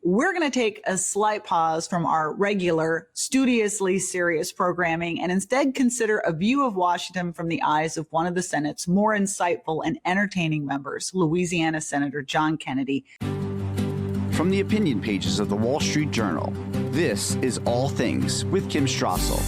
we're going to take a slight pause from our regular, studiously serious programming and instead consider a view of Washington from the eyes of one of the Senate's more insightful and entertaining members, Louisiana Senator John Kennedy. From the opinion pages of the Wall Street Journal, this is All Things with Kim Strassel.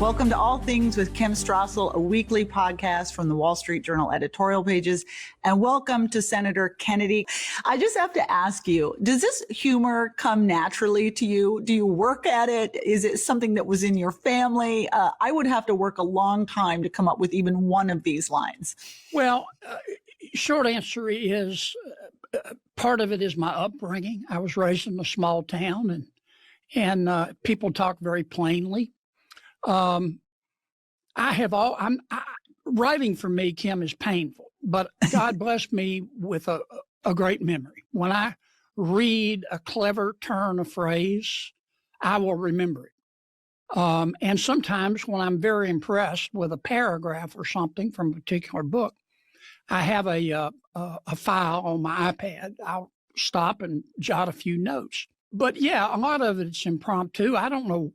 Welcome to All Things with Kim Strassel, a weekly podcast from the Wall Street Journal editorial pages. And welcome to Senator Kennedy. I just have to ask you, does this humor come naturally to you? Do you work at it? Is it something that was in your family? I would have to work a long time to come up with even one of these lines. Well, short answer is part of it is my upbringing. I was raised in a small town and people talk very plainly. Writing for me, Kim, is painful, but God blessed me with a great memory. When I read a clever turn of phrase, I will remember it. And sometimes when I'm very impressed with a paragraph or something from a particular book, I have a file on my iPad. I'll stop and jot a few notes. But yeah, a lot of it's impromptu. I don't know,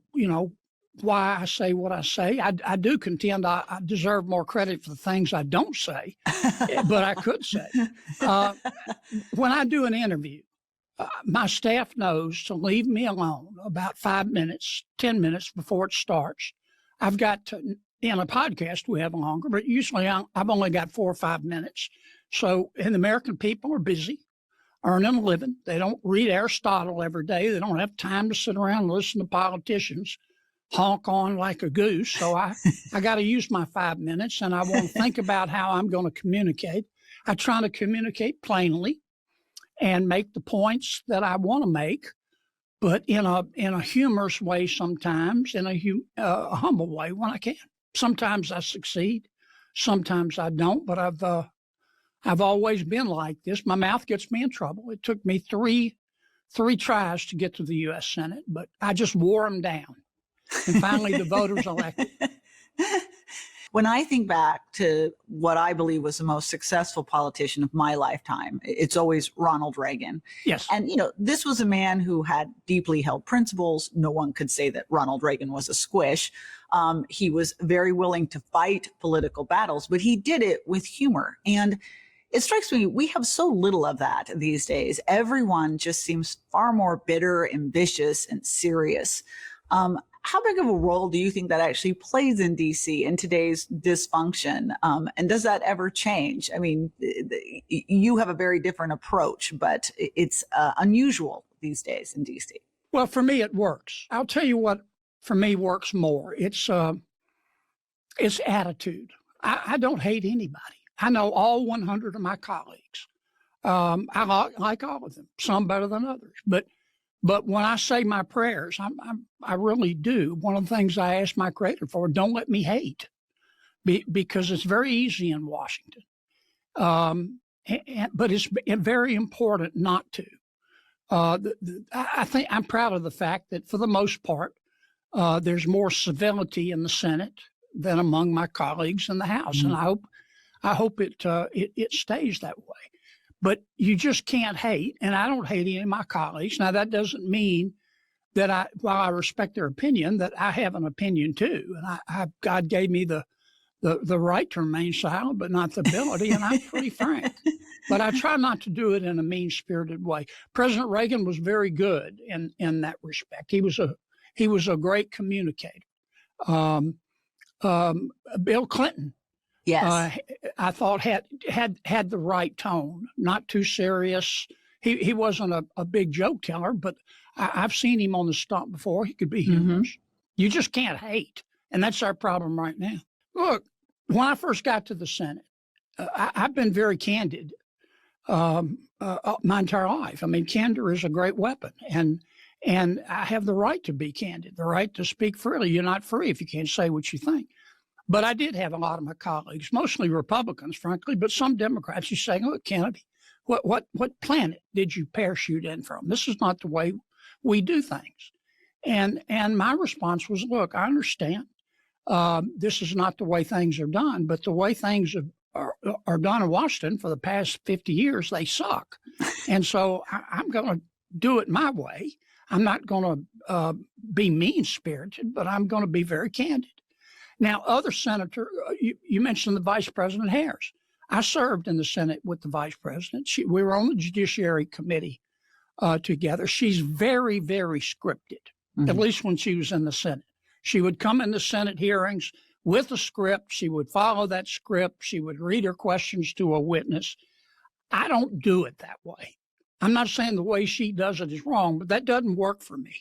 why I say what I say. I do contend I deserve more credit for the things I don't say, but I could say. When I do an interview, my staff knows to leave me alone about 5 minutes, 10 minutes before it starts. I've got to, in a podcast we have longer, but usually I've only got 4 or 5 minutes. So, and the American people are busy, earning a living. They don't read Aristotle every day. They don't have time to sit around and listen to politicians honk on like a goose. So I got to use my 5 minutes, and I want to think about how I'm going to communicate. I try to communicate plainly and make the points that I want to make, but in a humorous way sometimes, in a humble way when I can. Sometimes I succeed, sometimes I don't, but I've always been like this. My mouth gets me in trouble. It took me three tries to get to the U.S. Senate, but I just wore them down. And finally, the voters elected. When I think back to what I believe was the most successful politician of my lifetime, it's always Ronald Reagan. Yes. And, this was a man who had deeply held principles. No one could say that Ronald Reagan was a squish. He was very willing to fight political battles, but he did it with humor. And it strikes me, we have so little of that these days. Everyone just seems far more bitter, ambitious, and serious. How big of a role do you think that actually plays in D.C. in today's dysfunction? And does that ever change? I mean, you have a very different approach, but it's unusual these days in D.C. Well, for me, it works. I'll tell you what, for me, works more. It's attitude. I don't hate anybody. I know all 100 of my colleagues. I like all of them, some better than others. But when I say my prayers, I really do. One of the things I ask my Creator for, don't let me hate, because it's very easy in Washington. But it's very important not to. I think I'm proud of the fact that for the most part, there's more civility in the Senate than among my colleagues in the House, mm-hmm. And I hope it stays that way. But you just can't hate, and I don't hate any of my colleagues. Now, that doesn't mean that while I respect their opinion, that I have an opinion too. And God gave me the right to remain silent, but not the ability, and I'm pretty frank. But I try not to do it in a mean-spirited way. President Reagan was very good in that respect. He was a great communicator. Bill Clinton. Yes, I thought had the right tone, not too serious. He wasn't a big joke teller, but I've seen him on the stump before. He could be humorous. Mm-hmm. You just can't hate, and that's our problem right now. Look, when I first got to the Senate, I've been very candid my entire life. I mean, candor is a great weapon, and I have the right to be candid, the right to speak freely. You're not free if you can't say what you think. But I did have a lot of my colleagues, mostly Republicans, frankly, but some Democrats who say, look, Kennedy, what planet did you parachute in from? This is not the way we do things. And my response was, look, I understand this is not the way things are done, but the way things are done in Washington for the past 50 years, they suck. And so I'm going to do it my way. I'm not going to be mean-spirited, but I'm going to be very candid. Now, other senator, you mentioned the Vice President Harris. I served in the Senate with the Vice President. We were on the Judiciary Committee together. She's very, very scripted, at least when she was in the Senate. She would come in the Senate hearings with a script. She would follow that script. She would read her questions to a witness. I don't do it that way. I'm not saying the way she does it is wrong, but that doesn't work for me.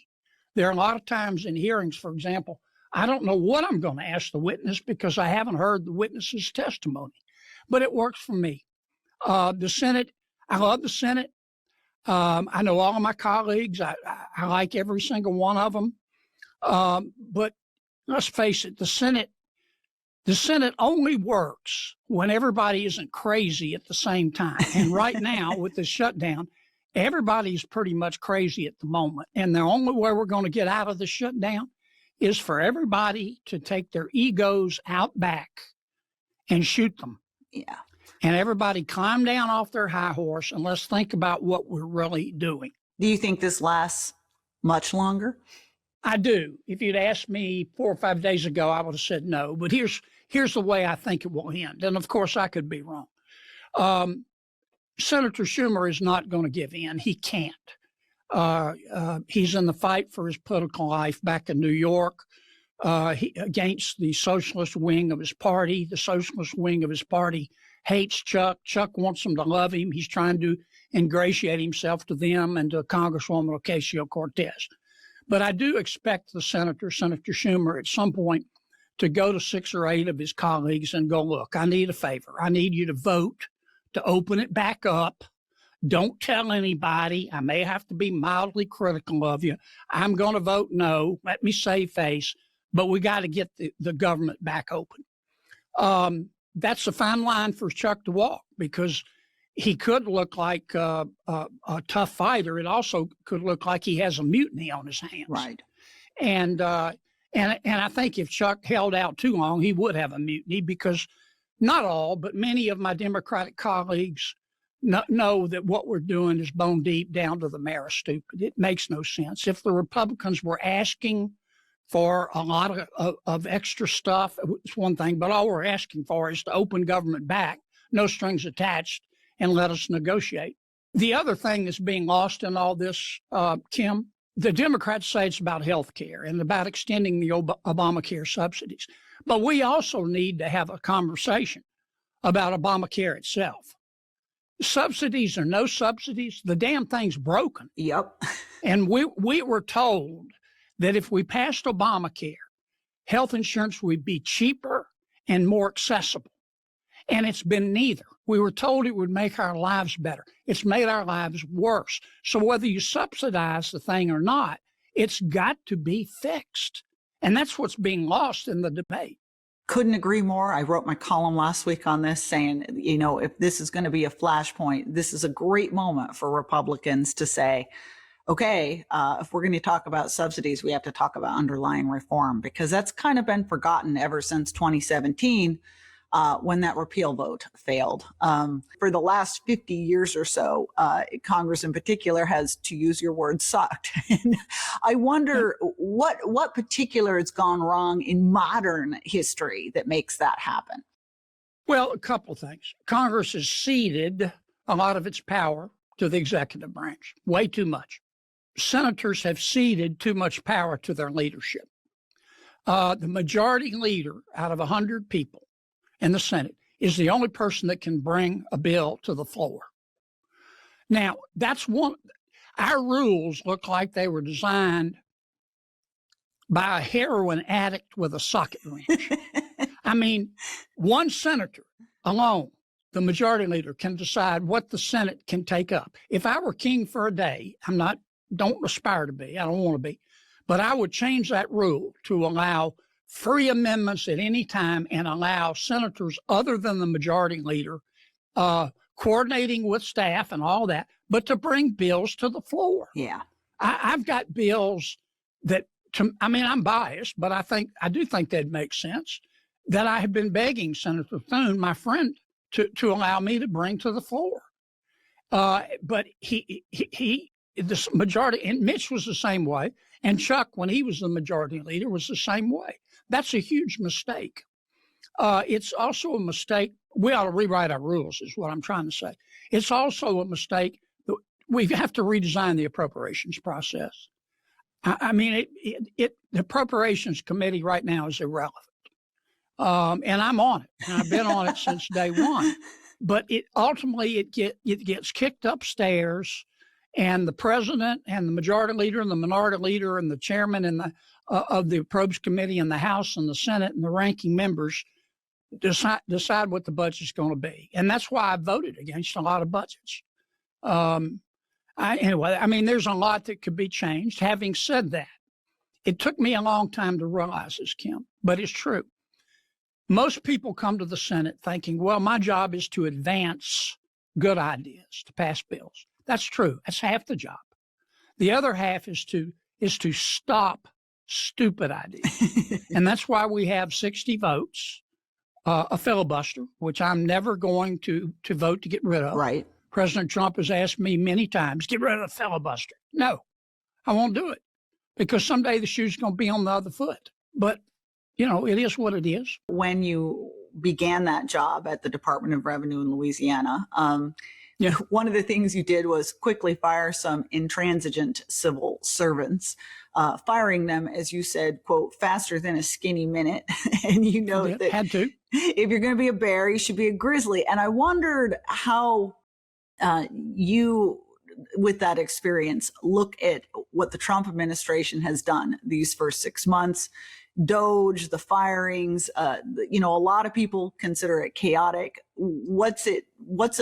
There are a lot of times in hearings, for example, I don't know what I'm going to ask the witness because I haven't heard the witness's testimony, but it works for me. The Senate, I love the Senate. I know all of my colleagues. I like every single one of them. But let's face it, the Senate only works when everybody isn't crazy at the same time. And right now, with the shutdown, everybody's pretty much crazy at the moment. And the only way we're going to get out of the shutdown is for everybody to take their egos out back and shoot them. Yeah. And everybody climb down off their high horse and let's think about what we're really doing. Do you think this lasts much longer? I do. If you'd asked me 4 or 5 days ago, I would have said no. But here's the way I think it will end. And of course, I could be wrong. Senator Schumer is not going to give in. He can't. He's in the fight for his political life back in New York against the socialist wing of his party. The socialist wing of his party hates Chuck. Chuck wants them to love him. He's trying to ingratiate himself to them and to Congresswoman Ocasio-Cortez. But I do expect Senator Schumer, at some point to go to 6 or 8 of his colleagues and go, look, I need a favor. I need you to vote to open it back up. Don't tell anybody. I may have to be mildly critical of you. I'm going to vote no. Let me save face. But we got to get the government back open. That's a fine line for Chuck to walk because he could look like a tough fighter. It also could look like he has a mutiny on his hands. Right. And I think if Chuck held out too long, he would have a mutiny because not all, but many of my Democratic colleagues know that what we're doing is bone deep down to the marrow stupid. It makes no sense. If the Republicans were asking for a lot of extra stuff, it's one thing, but all we're asking for is to open government back, no strings attached, and let us negotiate. The other thing that's being lost in all this, Kim, the Democrats say it's about health care and about extending the Obamacare subsidies. But we also need to have a conversation about Obamacare itself. Subsidies or no subsidies, the damn thing's broken. Yep. And we were told that if we passed Obamacare, health insurance would be cheaper and more accessible. And it's been neither. We were told it would make our lives better. It's made our lives worse. So whether you subsidize the thing or not, it's got to be fixed. And that's what's being lost in the debate. Couldn't agree more. I wrote my column last week on this saying, if this is going to be a flashpoint, this is a great moment for Republicans to say, okay, if we're going to talk about subsidies, we have to talk about underlying reform, because that's kind of been forgotten ever since 2017 when that repeal vote failed. For the last 50 years or so, Congress in particular has, to use your word, sucked. And I wonder what particular has gone wrong in modern history that makes that happen. Well, a couple of things. Congress has ceded a lot of its power to the executive branch, way too much. Senators have ceded too much power to their leadership. The majority leader out of 100 people in the Senate is the only person that can bring a bill to the floor. Now, that's one. Our rules look like they were designed by a heroin addict with a socket wrench. I mean, one senator alone, the majority leader, can decide what the Senate can take up. If I were king for a day, don't aspire to be, I don't want to be, but I would change that rule to allow free amendments at any time and allow senators other than the majority leader coordinating with staff and all that, but to bring bills to the floor. Yeah. I've got bills that, I'm biased, but I do think they'd make sense, that I have been begging Senator Thune, my friend, to allow me to bring to the floor. But he the majority, and Mitch was the same way, and Chuck, when he was the majority leader, was the same way. That's a huge mistake. It's also a mistake. We ought to rewrite our rules, is what I'm trying to say. It's also a mistake that we have to redesign the appropriations process. I mean, the appropriations committee right now is irrelevant. And I'm on it, and I've been on it since day one. But it ultimately gets kicked upstairs, and the president and the majority leader and the minority leader and the chairman and of the appropriations committee and the House and the Senate and the ranking members decide what the budget's going to be. And that's why I voted against a lot of budgets. Anyway, I mean, there's a lot that could be changed. Having said that, it took me a long time to realize this, Kim, but it's true. Most people come to the Senate thinking, well, my job is to advance good ideas, to pass bills. That's true. That's half the job. The other half is to stop stupid ideas. And that's why we have 60 votes, a filibuster, which I'm never going to vote to get rid of. Right. President Trump has asked me many times, get rid of the filibuster. No, I won't do it, because someday the shoe's going to be on the other foot. But it is what it is. When you began that job at the Department of Revenue in Louisiana, one of the things you did was quickly fire some intransigent civil servants, firing them, as you said, quote, faster than a skinny minute. And that had to. If you're going to be a bear, you should be a grizzly. And I wondered how you, with that experience, look at what the Trump administration has done these first 6 months. DOGE, the firings, a lot of people consider it chaotic. What's it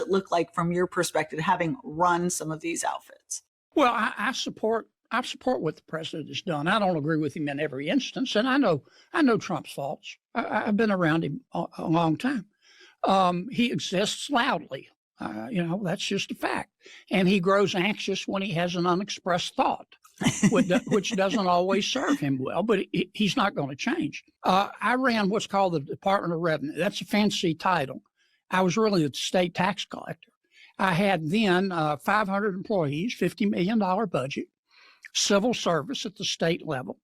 look like from your perspective, having run some of these outfits? Well, I support what the president has done. I don't agree with him in every instance, and I know Trump's faults. I've been around him a long time. He exists loudly. That's just a fact. And he grows anxious when he has an unexpressed thought, which doesn't always serve him well, but he's not going to change. I ran what's called the Department of Revenue. That's a fancy title. I was really the state tax collector. I had then 500 employees, $50 million budget, civil service at the state level.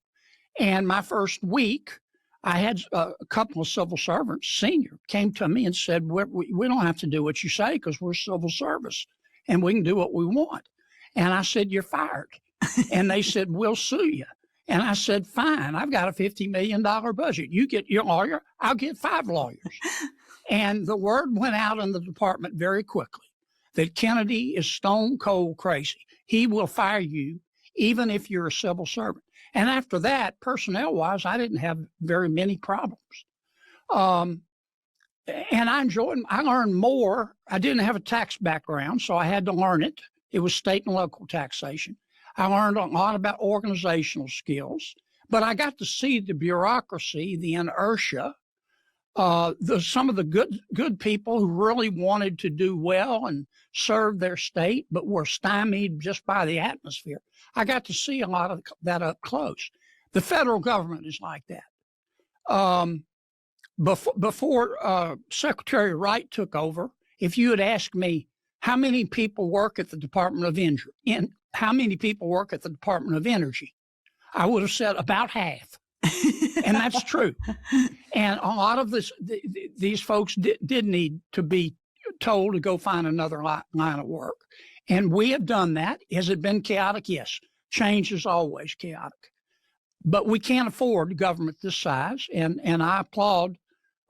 And my first week, I had a couple of civil servants, senior, came to me and said, we don't have to do what you say because we're civil service and we can do what we want. And I said, you're fired. And they said, we'll sue you. And I said, fine, I've got a $50 million budget. You get your lawyer, I'll get 5 lawyers. And the word went out in the department very quickly that Kennedy is stone cold crazy. He will fire you even if you're a civil servant. And after that, personnel-wise, I didn't have very many problems. And I learned more. I didn't have a tax background, so I had to learn it. It was state and local taxation. I learned a lot about organizational skills, but I got to see the bureaucracy, the inertia, some of the good people who really wanted to do well and serve their state, but were stymied just by the atmosphere. I got to see a lot of that up close. The federal government is like that. Before Secretary Wright took over, if you had asked me how many people work at the Department of Energy, I would have said about half. And that's true. And a lot of these folks did need to be told to go find another line of work. And we have done that. Has it been chaotic? Yes. Change is always chaotic. But we can't afford government this size. And I applaud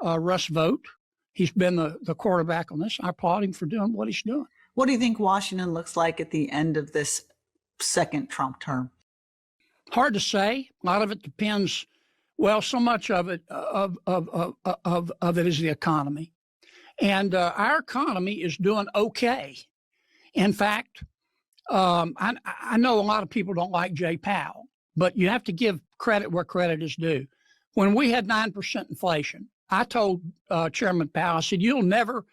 Russ Vought. He's been the quarterback on this. I applaud him for doing what he's doing. What do you think Washington looks like at the end of this second Trump term? Hard to say. A lot of it depends. Well, so much of it of it is the economy, and our economy is doing okay. In fact, I know a lot of people don't like Jay Powell, but you have to give credit where credit is due. When we had 9% inflation, I told Chairman Powell, I said, "You'll never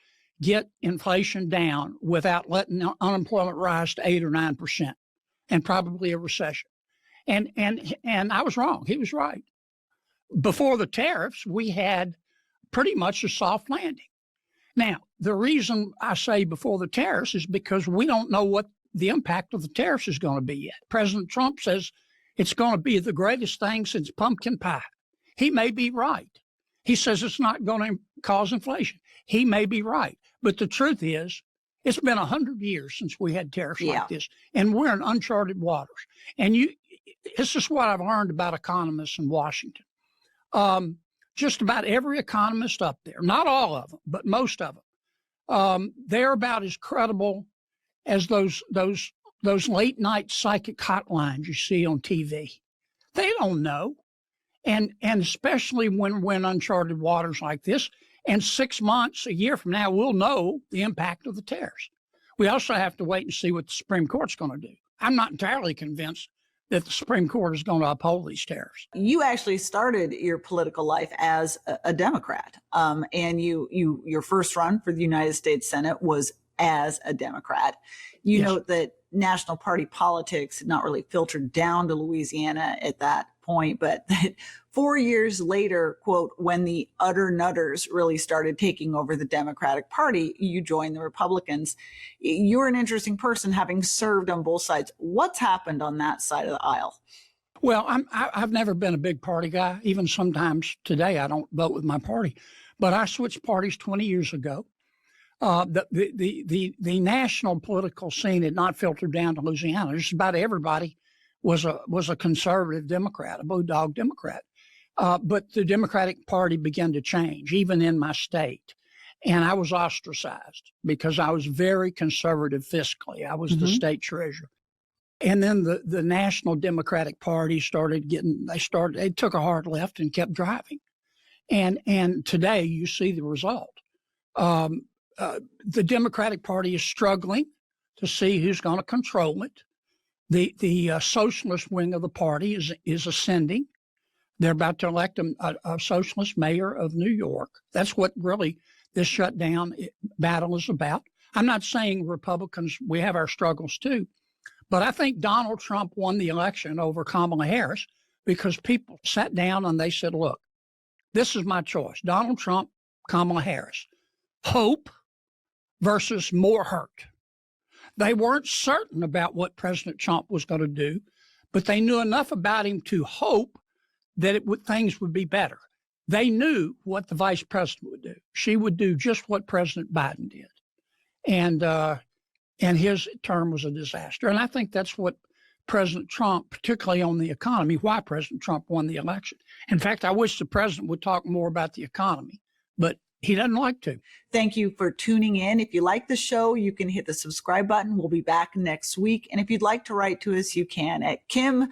get inflation down without letting unemployment rise to 8 or 9%, and probably a recession." And I was wrong. He was right. Before the tariffs, we had pretty much a soft landing. Now, the reason I say before the tariffs is because we don't know the impact of the tariffs is going to be yet. President Trump says it's going to be the greatest thing since pumpkin pie. He may be right. He says it's not going to cause inflation. He may be right. But the truth is, it's been 100 years since we had tariffs like this, and we're in uncharted waters. And it's just what I've learned about economists in Washington. Just about every economist up there, not all of them, but most of them, they're about as credible as those late night psychic hotlines you see on TV. They don't know. And especially when we're in uncharted waters like this, and 6 months, a year from now, we'll know the impact of the tariffs. We also have to wait and see what the Supreme Court's going to do. I'm not entirely convinced that the Supreme Court is going to uphold these tariffs. You actually started your political life as a Democrat, and your first run for the United States Senate was as a Democrat. You note that national party politics had not really filtered down to Louisiana at that point, but that 4 years later, quote, when the utter nutters really started taking over the Democratic Party, you joined the Republicans. You're an interesting person, having served on both sides. What's happened on that side of the aisle? Well, I've never been a big party guy. Even sometimes today, I don't vote with my party. But I switched parties 20 years ago. The national political scene had not filtered down to Louisiana. Just about everybody was a conservative Democrat, a bulldog Democrat. But the Democratic Party began to change, even in my state. And I was ostracized because I was very conservative fiscally. I was the state treasurer. And then the National Democratic Party they took a hard left and kept driving. And today you see the result. The Democratic Party is struggling to see who's going to control it. The socialist wing of the party is ascending. They're about to elect a socialist mayor of New York. That's what really this shutdown battle is about. I'm not saying Republicans, we have our struggles too, but I think Donald Trump won the election over Kamala Harris because people sat down and they said, look, this is my choice. Donald Trump, Kamala Harris. Hope versus more hurt. They weren't certain about what President Trump was going to do, but they knew enough about him to hope that things would be better. They knew what the vice president would do. She would do just what President Biden did. And his term was a disaster. And I think that's what President Trump, particularly on the economy, why President Trump won the election. In fact, I wish the president would talk more about the economy, but he doesn't like to. Thank you for tuning in. If you like the show, you can hit the subscribe button. We'll be back next week. And if you'd like to write to us, you can at kimat@wsj.com.